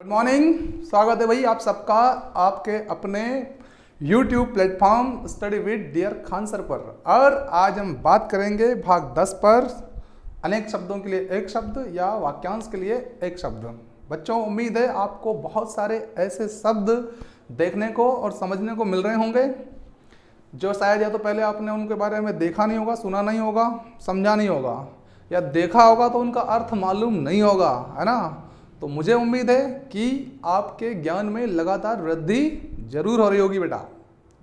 Good morning. स्वागत है भाई आप सबका आपके अपने YouTube platform study with dear Khan sir पर। और आज हम बात करेंगे भाग 10 पर, अनेक शब्दों के लिए एक शब्द या वाक्यांश के लिए एक शब्द। बच्चों, उम्मीद है आपको बहुत सारे ऐसे शब्द देखने को और समझने को मिल रहे होंगे जो शायद या तो पहले आपने उनके बारे में देखा नहीं होगा, सुना नहीं होगा, समझा नहीं होगा, या देखा होगा तो उनका अर्थ मालूम नहीं होगा, है ना। तो मुझे उम्मीद है कि आपके ज्ञान में लगातार वृद्धि जरूर हो रही होगी बेटा।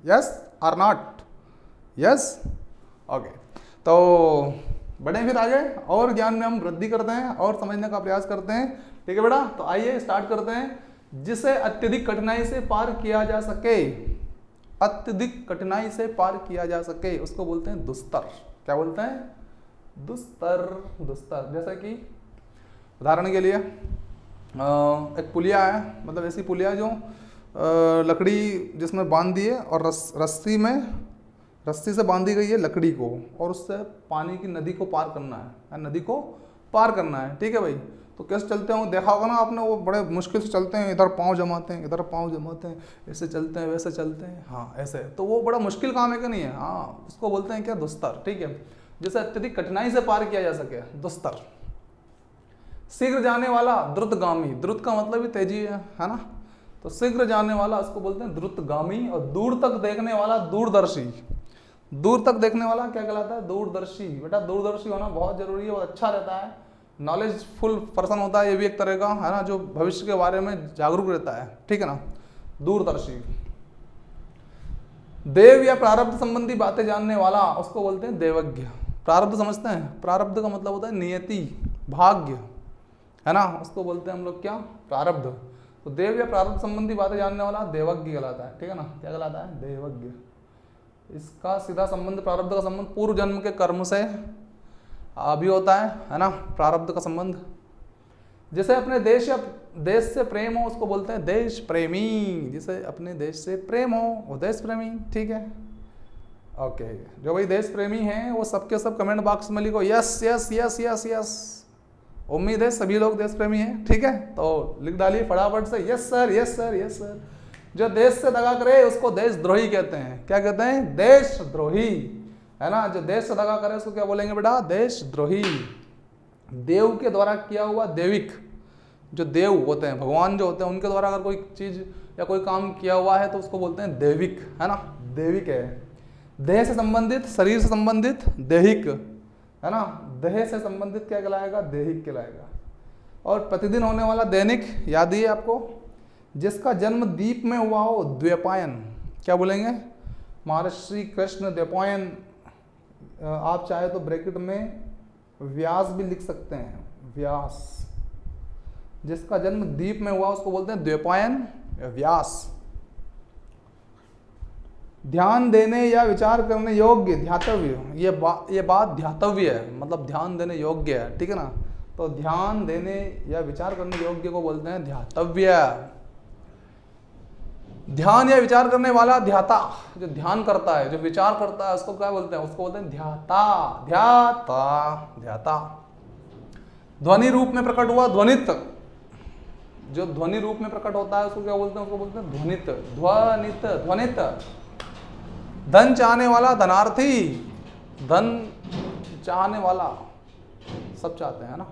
यस और नॉट? Yes, okay. तो बढ़े फिर आगे और ज्ञान में हम वृद्धि करते हैं और समझने का प्रयास करते हैं। ठीक है बेटा, तो आइए स्टार्ट करते हैं। जिसे अत्यधिक कठिनाई से पार किया जा सके, अत्यधिक कठिनाई से पार किया जा सके उसको बोलते हैं दुस्तर। क्या बोलते हैं? दुस्तर। दुस्तर जैसे कि उदाहरण के लिए एक पुलिया है, मतलब ऐसी पुलिया जो लकड़ी जिसमें बांध दी है और रस्सी से बांधी गई है लकड़ी को, और उससे पानी की नदी को पार करना है, नदी को पार करना है। ठीक है भाई, तो कैसे चलते हो देखा होगा ना आपने, वो बड़े मुश्किल से चलते हैं, इधर पाँव जमाते हैं, इधर पाँव जमाते हैं, ऐसे चलते हैं वैसे चलते हैं, हाँ ऐसे। तो वो बड़ा मुश्किल काम है कि नहीं है? हाँ, उसको बोलते हैं क्या? दुस्तर। ठीक है, जिसे अत्यधिक कठिनाई से पार किया जा सके, दुस्तर। शीघ्र जाने वाला द्रुतगामी, द्रुत का मतलब ही तेजी है ना। तो शीघ्र जाने वाला उसको बोलते हैं द्रुतगामी। और दूर तक देखने वाला दूरदर्शी। दूर तक देखने वाला क्या कहलाता है? दूरदर्शी। बेटा दूरदर्शी होना बहुत जरूरी है, बहुत अच्छा रहता है। नॉलेजफुल पर्सन होता है ये भी एक तरह का, है ना, जो भविष्य के बारे में जागरूक रहता है। ठीक है ना, दूरदर्शी। देव या प्रारब्ध संबंधी बातें जानने वाला उसको बोलते हैं देवज्ञ। प्रारब्ध समझते हैं? प्रारब्ध का मतलब होता है नियति, भाग्य, है ना, उसको बोलते हैं हम लोग क्या? प्रारब्ध। तो देव या प्रारब्ध संबंधी बातें जानने वाला देवज्ञ कहलाता है। ठीक है ना, क्या कहलाता है? देवज्ञ। इसका सीधा संबंध, प्रारब्ध का संबंध पूर्व जन्म के कर्म से भी होता है ना, प्रारब्ध का संबंध। जिसे अपने देश या देश से प्रेम हो उसको बोलते हैं देश प्रेमी। जिसे अपने देश से प्रेम हो वो देश प्रेमी। ठीक है, ओके। जो भाई देश प्रेमी हैं वो सबके सब कमेंट बॉक्स में लिखो yes yes yes yes yes. उम्मीद है सभी लोग देश प्रेमी हैं। ठीक है, तो लिख डालिए फटाफट से yes sir yes sir yes sir. जो देश से दगा करे उसको देशद्रोही कहते हैं। क्या कहते हैं? देशद्रोही, है ना। जो देश से दगा करे उसको क्या बोलेंगे बेटा? देशद्रोही। देव के द्वारा किया हुआ देविक, जो देव होते हैं, भगवान जो होते हैं, उनके द्वारा अगर कोई चीज या कोई काम किया हुआ है तो उसको बोलते हैं देविक, है ना, देविक है। देह से संबंधित, शरीर से संबंधित देहिक, है ना। देह से संबंधित क्या कहलाएगा? देहिक कहलाएगा। और प्रतिदिन होने वाला दैनिक याद ही है आपको। जिसका जन्म दीप में हुआ हो द्वैपायन। क्या बोलेंगे? महर्षि कृष्ण द्वैपायन। आप चाहे तो ब्रैकेट में व्यास भी लिख सकते हैं, व्यास। जिसका जन्म दीप में हुआ उसको बोलते हैं द्वैपायन, व्यास। ध्यान देने या विचार करने योग्य, ध्यातव्य। ये बात ध्यातव्य है, मतलब ध्यान देने योग्य है। ठीक है ना, तो ध्यान देने या विचार करने योग्य को बोलते हैं ध्यातव्य। ध्यान या विचार करने वाला ध्याता, जो ध्यान करता है, जो विचार करता है, उसको क्या बोलते हैं? उसको बोलते हैं ध्याता। ध्याता, ध्याता। ध्वनि रूप में प्रकट हुआ ध्वनित। जो ध्वनि रूप में प्रकट होता है उसको क्या बोलते हैं? उसको बोलते हैं ध्वनित, ध्वनित, ध्वनित। धन चाहने वाला धनार्थी। धन चाहने वाला, सब चाहते हैं ना।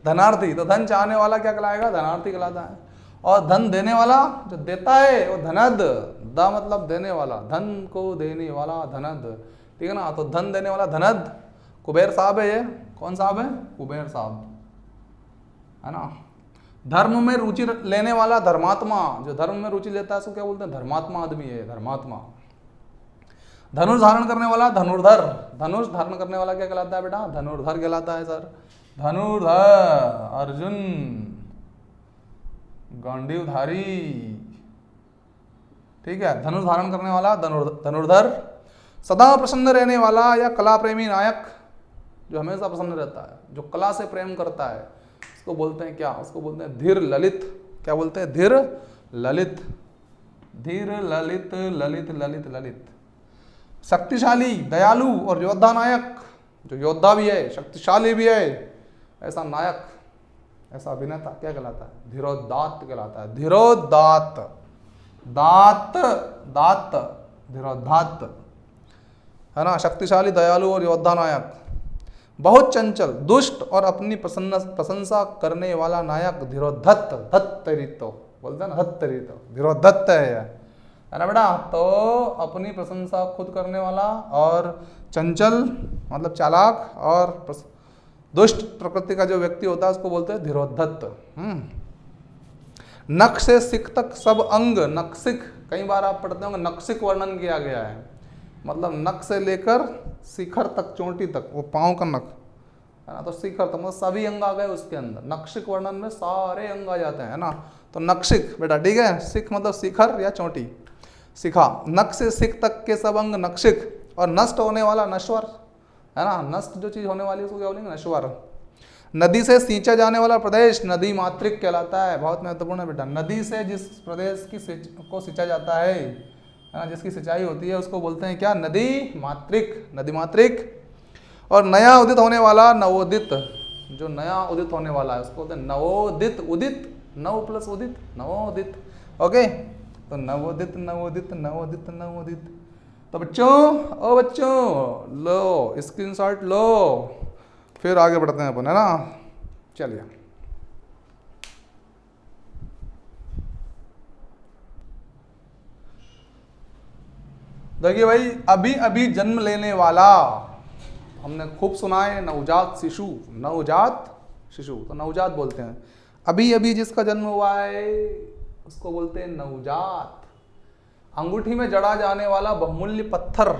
धनार्थी, तो धन चाहने वाला क्या कहलाएगा? धनार्थी कहलाता है। और धन देने वाला जो देता है वो धनद। द मतलब देने वाला, धन को देने वाला धनद। ठीक है ना, तो धन देने वाला धनद। कुबेर साहब है ये। कौन साहब है? कुबेर साहब, है ना। धर्म में रुचि लेने वाला धर्मात्मा। जो धर्म में रुचि लेता है उसको क्या बोलते हैं? धर्मात्मा आदमी है, धर्मात्मा। धनुष धारण करने वाला धनुर्धर। धनुष धारण करने वाला क्या कहलाता है बेटा? धनुर्धर कहलाता है सर। धनुर्धर, अर्जुन, गांडीवधारी। ठीक है, धनुष धारण करने वाला धनुर्धर। सदा प्रसन्न रहने वाला या कला प्रेमी नायक, जो हमेशा प्रसन्न रहता है, जो कला से प्रेम करता है, उसको बोलते हैं क्या? उसको बोलते हैं धीर ललित। क्या बोलते हैं? धीर ललित, धीर ललित, ललित ललित ललित। शक्तिशाली, दयालु और योद्धा नायक, जो योद्धा भी है, शक्तिशाली भी है, ऐसा नायक, ऐसा अभिनेता क्या कहलाता है? धीरोदात्त कहलाता है। धीरोदात्त, दात्त दात्त, धीरोदात्त, है ना। शक्तिशाली, दयालु और योद्धा नायक। बहुत चंचल, दुष्ट और अपनी प्रशंसा करने वाला नायक धीरोधत्त, धत्तरितो बोलते हैं ना, धत्तरितो, धीरोधत्त है ना बेटा। तो अपनी प्रशंसा खुद करने वाला और चंचल मतलब चालाक और दुष्ट प्रकृति का जो व्यक्ति होता है उसको बोलते हैं धीरोधत्त। नख से सिख तक सब अंग, नखसिक, कई बार आप पढ़ते होंगे नखसिक वर्णन किया गया है, मतलब नख से लेकर शिखर तक, चोटी तक, वो पाँव का नख है ना, तो शिखर तक मतलब सभी अंग आ गए उसके अंदर। नखशिक वर्णन में सारे अंग आ जाते हैं ना, तो नखशिक बेटा, ठीक है। सिख मतलब शिखर या चोटी, शिखा। नख से सिख तक के सब अंग नखशिक। और नष्ट होने वाला नश्वर, है ना, नष्ट जो चीज होने वाली है उसको क्या बोलेंगे? नश्वर। नदी से सींचा जाने वाला प्रदेश नदी मातृक कहलाता है। बहुत महत्वपूर्ण है बेटा। नदी से जिस प्रदेश को सींचा जाता है ना, जिसकी सिंचाई होती है उसको बोलते हैं क्या? नदी मातृक, नदी मातृक। और नया उदित होने वाला नवोदित, जो नया उदित होने वाला है उसको बोलते हैं नवोदित। उदित, नव प्लस उदित, नवोदित। ओके, तो नवोदित नवोदित नवोदित नवोदित। तो बच्चों, ओ बच्चों, लो स्क्रीनशॉट लो, फिर आगे बढ़ते हैं अपन, है ना। चलिए, देखिए भाई, अभी अभी जन्म लेने वाला, हमने खूब सुना है नवजात शिशु, नवजात शिशु, तो नवजात बोलते हैं। अभी अभी जिसका जन्म हुआ है उसको बोलते हैं नवजात। अंगूठी में जड़ा जाने वाला बहुमूल्य पत्थर,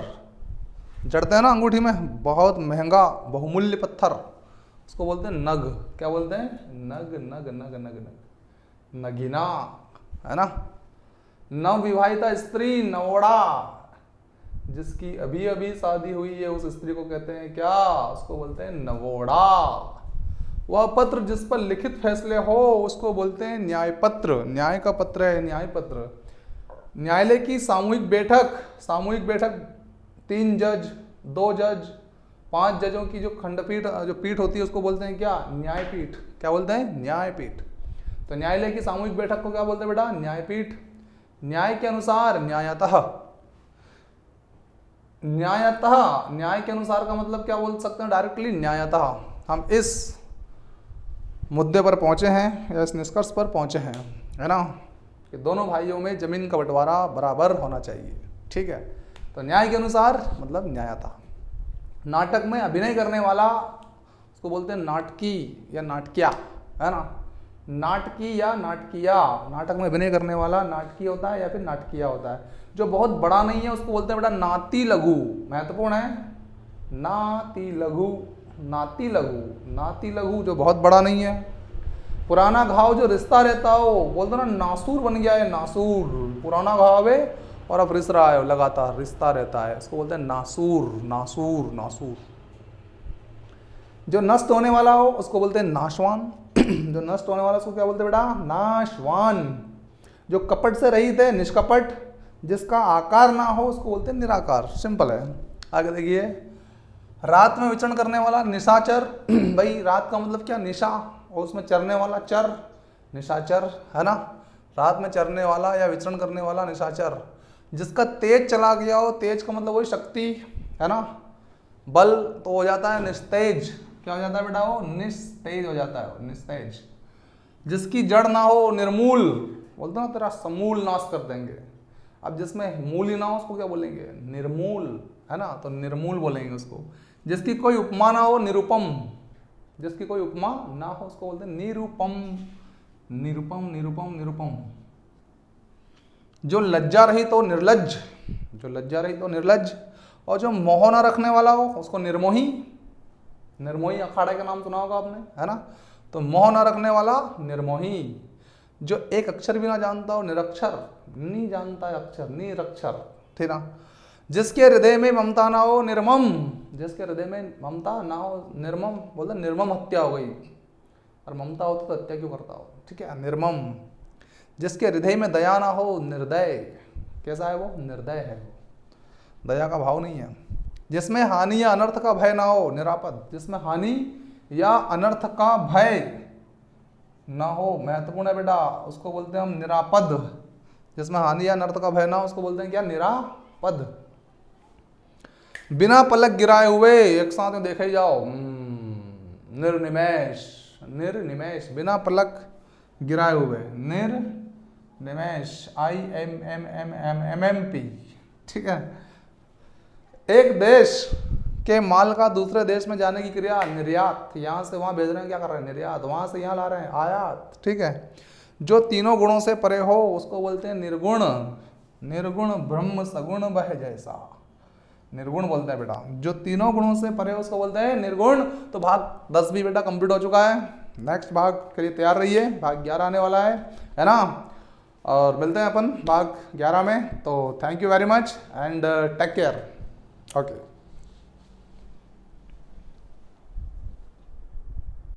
जड़ते हैं ना अंगूठी में, बहुत महंगा बहुमूल्य पत्थर, उसको बोलते हैं नग। क्या बोलते हैं? नग, नग नग नग नग, नगीना, है ना। नव विवाहिता स्त्री, नवोड़ा, जिसकी अभी अभी शादी हुई है उस स्त्री को कहते हैं क्या? उसको बोलते हैं नवोड़ा। वह पत्र जिस पर लिखित फैसले हो उसको बोलते हैं न्याय पत्र। न्याय का पत्र है न्याय पत्र। न्यायालय की सामूहिक बैठक, सामूहिक बैठक 3 जज, 2 जज, 5 जजों की जो खंडपीठ, जो पीठ होती है उसको बोलते हैं क्या? न्यायपीठ। क्या बोलते हैं? न्यायपीठ। तो न्यायालय की सामूहिक बैठक को क्या बोलते हैं बेटा? न्यायपीठ। न्याय के अनुसार, न्यायतः, न्यायतः, न्याय के अनुसार का मतलब क्या बोल सकते हैं डायरेक्टली? न्यायतः। हम इस मुद्दे पर पहुंचे हैं या इस निष्कर्ष पर पहुंचे हैं, है ना, कि दोनों भाइयों में जमीन का बंटवारा बराबर होना चाहिए, ठीक है। तो न्याय के अनुसार मतलब न्यायतः। नाटक में अभिनय करने वाला उसको बोलते हैं नाटकी या नाटकिया, है ना। नाटकी या नाटकिया, नाटक में अभिनय करने वाला नाटकी होता है या फिर नाटकिया होता है। जो बहुत बड़ा नहीं है उसको बोलते हैं बेटा नाती लघु। महत्वपूर्ण है, नाती लघु, नाती लघु, नाती लघु, जो बहुत बड़ा नहीं है। पुराना घाव जो रिश्ता रहता हो, बोलते ना नासूर बन गया है, नासूर, पुराना घाव है और अब रिस रहा है, लगातार रिश्ता रहता है, उसको बोलते हैं नासूर, नासूर, नासूर। जो नष्ट होने वाला हो उसको बोलते हैं नाशवान। जो नष्ट होने वाला उसको क्या बोलते हैं बेटा? नाशवान। जो कपट से रहित है, निष्कपट, जिसका आकार ना हो उसको बोलते हैं निराकार। सिंपल है। आगे देखिए, रात में विचरण करने वाला निशाचर। भाई रात का मतलब क्या? निशा, और उसमें चरने वाला चर, निशाचर, है ना। रात में चरने वाला या विचरण करने वाला निशाचर। जिसका तेज चला गया हो, तेज का मतलब वही शक्ति, है ना, बल, तो हो जाता है निस्तेज। क्या हो जाता है बेटा? वो निस्तेज हो जाता है, निस्तेज। जिसकी जड़ ना हो, निर्मूल, बोलते ना तेरा समूल नाश कर देंगे। अब जिसमें मूल ही ना हो उसको क्या बोलेंगे? निर्मूल, है ना, तो निर्मूल बोलेंगे उसको। जिसकी कोई उपमा ना हो, निरुपम, जिसकी कोई उपमा ना हो उसको बोलते हैं निरुपम, निरुपम, निरुपम, निरुपम। जो लज्जा रही तो निर्लज, जो लज्जा रही तो निर्लज। और जो मोह न रखने वाला हो उसको निर्मोही। निर्मोही अखाड़े का नाम सुना होगा आपने, है ना। तो मोह न रखने वाला निर्मोही। जो एक अक्षर भी ना जानता हो, निरक्षर, नहीं जानता है अक्षर, निरक्षर, ठीक ना। जिसके हृदय में ममता ना हो, निर्मम, जिसके हृदय में ममता ना हो, निर्मम, बोलते निर्मम हत्या हो गई, और ममता हो तो हत्या क्यों करता हो, ठीक है, निर्मम। जिसके हृदय में दया ना हो, निर्दय। कैसा है वो? निर्दय है, दया का भाव नहीं है। जिसमें हानि या अनर्थ का भय ना हो, निरापद। जिसमें हानि या अनर्थ का भय ना हो महत्वपूर्ण है बेटा, उसको बोलते हैं हम निरापद। जिसमें हानि या नर्त का भय ना, उसको बोलते हैं क्या, निरापद। बिना पलक गिराए हुए, एक साथ में देखा ही जाओ, निर्निमेष, निर्निमेष, बिना पलक गिराए हुए, निर्निमेष, IMMMMMP, ठीक है। एक देश के माल का दूसरे देश में जाने की क्रिया निर्यात, यहां से वहां भेज रहे हैं, क्या कर रहे हैं, निर्यात, वहां से यहां ला रहे हैं, आयात, ठीक है। जो तीनों गुणों से परे हो उसको बोलते हैं निर्गुण, निर्गुण ब्रह्म सगुण वह जैसा, निर्गुण बोलते हैं बेटा। जो तीनों गुणों से परे हो उसको बोलते हैं निर्गुण। तो भाग 10 भी बेटा कंप्लीट हो चुका है। नेक्स्ट भाग के लिए तैयार रहिए, भाग 11 आने वाला है ना। और मिलते हैं अपन भाग 11 में। तो thank you very much and take care. Okay.